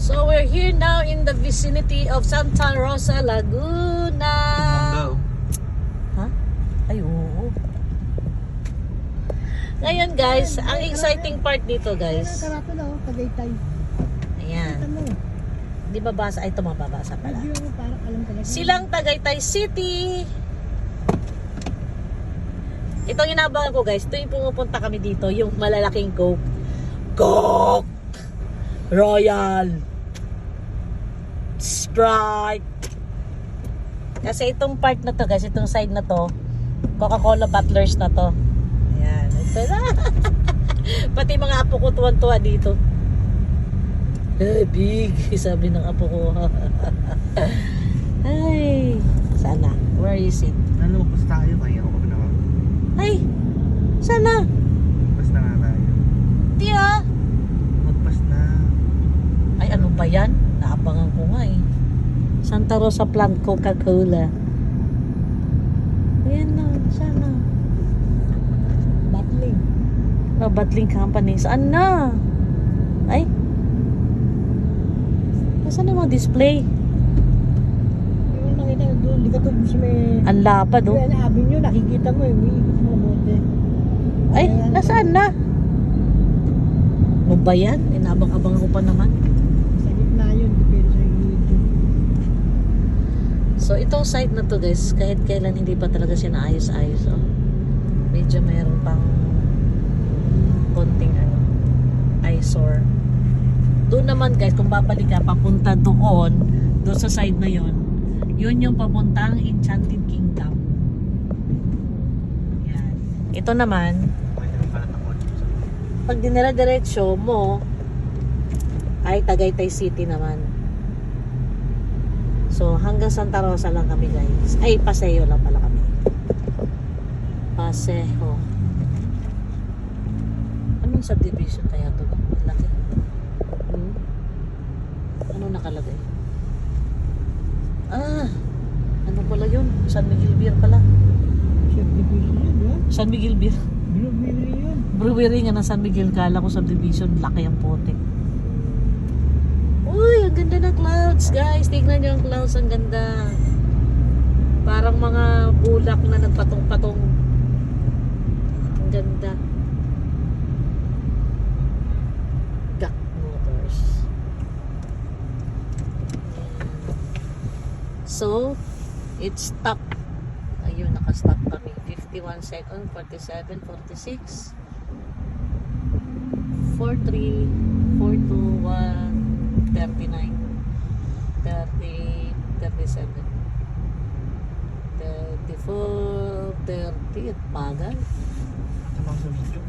So we're here now in the vicinity of Santa Rosa, Laguna. Ha? Ay, oo. Ngayon guys, ang exciting part dito guys. Karato na oh, Tagaytay. Ayan. Kita mo. Di babasa? Ay, ito mababasa pala. Hindi mo parang alam talaga. Silang Tagaytay City. Itong inabangan ko guys, ito yung pumupunta kami dito, yung malalaking Coke. Coke! Royal! Sprite! Kasi itong part na to guys, itong side na to, Coca-Cola bottlers na to. Ayan, ito na. Pati mga apo ko tuwan-tuwa dito. Hey, big! Sabi ng apo ko. Ay, sana. Where is it? Nalumpas tayo, kaya ako pa naman. Ay, sana. Magpas na nga tayo. Tiya. Magpas na. Ay, ano ba yan? Naabangan ko nga eh. Santa Rosa Plant Coca-Cola. Ayan na, sana. Battling. Oh, bottling company. Saan na? Ay. Saan yung mga display? Yung nakita doon, di ka to sa may... Ang lapad oh. Yung avenue, nakikita mo yung ikot mo bote. Ay, nasaan na? Ano ba yan? Inabang-abang ko pa naman. Sa gitna yun, depende sa video. So, itong site na to guys, kahit kailan hindi pa talaga siya naayos-ayos oh. Medyo mayroon pang konting ano, eyesore. Doon naman guys, kung babalik ka papunta doon sa side na yon, yun yung papuntang Enchanted Kingdom. Yan. Ito naman, Pwede rin pala takot. pag dinira-diretso mo, ay Tagaytay City naman. So, hanggang Santa Rosa lang kami guys. Ay, Paseo lang pala kami. Paseo. Anong subdivision kaya ito? Laki. Ano nakalagay? Ah, ano pala yun? San Miguel Beer pala. Chef division yun, di ba? San Miguel Beer. Blueberry yun. Brewery nga ng San Miguel. Kala ko subdivision. Laki ang pote. Uy, ang ganda ng clouds guys. Tignan nyo ang clouds. Ang ganda. Parang mga bulak na nagpatong-patong. Ang ganda. Gak Motors. So, it's stop. Ayun, nakastop kami. 51 second, 47, 46, 43, 42, 1, 39, 30, 37, 34, 30, at pagal. Sa mga sa video.